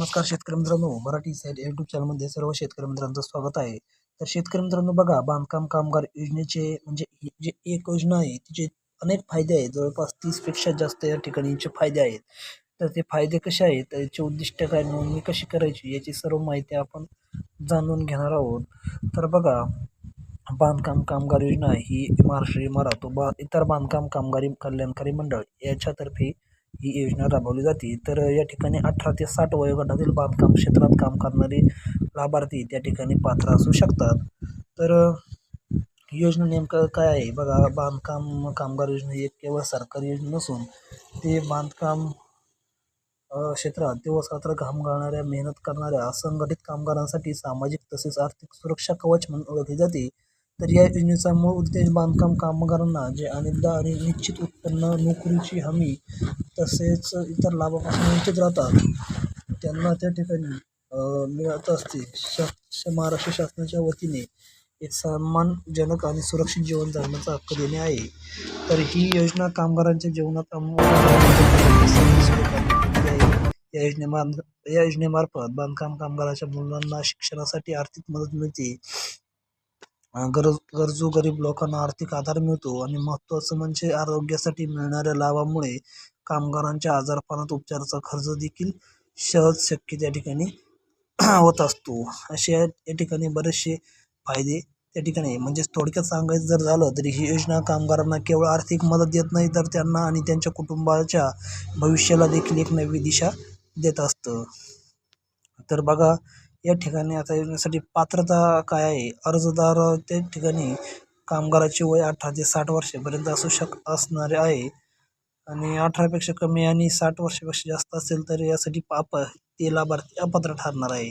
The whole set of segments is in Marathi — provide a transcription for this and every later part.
नमस्कार शेतकरी मित्रांनो, मराठी साईट यूट्यूब चॅनलमध्ये सर्व शेतकरी मित्रांचं स्वागत आहे. तर शेतकरी मित्रांनो बघा, बांधकाम कामगार योजनेचे म्हणजे ही जी एक योजना आहे तिचे अनेक फायदे आहेत. जवळपास 30 पेक्षा जास्त या ठिकाणीचे फायदे आहेत. तर ते फायदे कसे आहेत, त्याचे उद्दिष्ट काय, नोंदणी कशी करायची, याची सर्व माहिती आपण जाणून घेणार आहोत. तर बघा, बांधकाम कामगार योजना ही महाराष्ट्र इमारत व इतर बांधकाम कामगारी कल्याणकारी मंडळ याच्यातर्फे ही योजना राबवली जाते. तर या ठिकाणी 18 ते 60 वयोगटातील बांधकाम क्षेत्रात काम करणारे लाभार्थी त्या ठिकाणी पात्र असू शकतात. तर ही योजना नेमकं काय आहे बघा, बांधकाम कामगार योजना ही एक केवळ सरकारी योजना नसून ते बांधकाम क्षेत्रात दिवसरात्र घाम गाळणाऱ्या, मेहनत करणाऱ्या असंघटित कामगारांसाठी सामाजिक तसेच आर्थिक सुरक्षा कवच म्हणून ओळखली जाते. तर या योजनेचा मूळ उद्देश बांधकाम कामगारांना जे अनेकदा आणि निश्चित उत्पन्न, नोकरीची हमी तसेच इतर लाभापासून वंचित राहतात, त्यांना त्या ठिकाणी मिळत असते. महाराष्ट्र शासनाच्या वतीने एक सन्मानजनक आणि सुरक्षित जीवन जगण्याचा हक्क देणे आहे. तर ही योजना कामगारांच्या जीवनात या योजनेमार्फत बांधकाम कामगाराच्या मुलांना शिक्षणासाठी आर्थिक मदत मिळते. गरजू गरीब लोकांना आर्थिक आधार मिळतो आणि महत्त्वाचं म्हणजे आरोग्यासाठी मिळणाऱ्या लाभामुळे कामगारांच्या आजारपणात उपचाराचा खर्च देखील सहज शक्य त्या ठिकाणी होत असतो. असे या ठिकाणी बरेचसे फायदे त्या ठिकाणी आहे. म्हणजे थोडक्यात सांगायचं जर झालं तरी ही योजना कामगारांना केवळ आर्थिक मदत देत नाही, तर त्यांना आणि त्यांच्या कुटुंबाच्या भविष्याला देखील एक नवी दिशा देत असतं. तर बघा, या ठिकाणी आता योजनेसाठी पात्रता काय आहे. अर्जदार त्या ठिकाणी कामगाराचे वय 18 ते 60 वर्षापर्यंत असणारे आहे आणि 18पेक्षा कमी आणि 60 वर्षापेक्षा जास्त असेल तर यासाठी ते लाभार्थी अपात्र ठरणार आहे.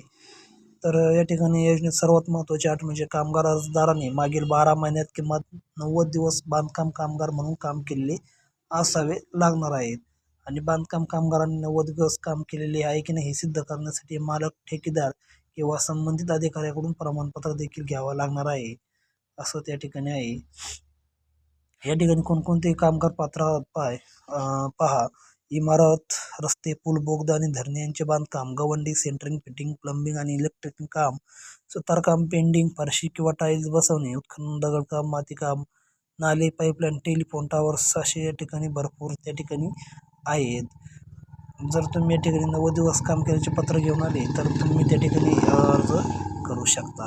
तर या ठिकाणी योजनेत सर्वात महत्त्वाची अट म्हणजे कामगार अर्जदाराने मागील 12 महिन्यात किंवा 90 दिवस बांधकाम कामगार म्हणून काम केलेले असावे लागणार आहेत. आणि बांधकाम कामगारांनी 90 दिवस काम केलेले आहे की नाही हे सिद्ध करण्यासाठी मालक, ठेकेदार किंवा संबंधित अधिकाऱ्याकडून प्रमाणपत्र देखील घ्यावं लागणार आहे, असं त्या ठिकाणी आहे. या ठिकाणी कोणकोणते कामगार पात्र पहा. इमारत, रस्ते, पूल, बोगदा आणि धरणे यांचे बांधकाम, गवंडी, सेंटरिंग, फिटिंग, प्लंबिंग आणि इलेक्ट्रिक काम, सुतारकाम, पेंटिंग, फरशी किंवा टाईल्स बसवणे, उत्खनन, दगडकाम, मातीकाम, नाले, पाईपलाईन, टेलिफोन टावर्स असे या ठिकाणी भरपूर त्या ठिकाणी आहेत. जर तुम्ही या ठिकाणी 90 दिवस काम केल्याचे पत्र घेऊन आले तर तुम्ही त्या ठिकाणी अर्ज करू शकता.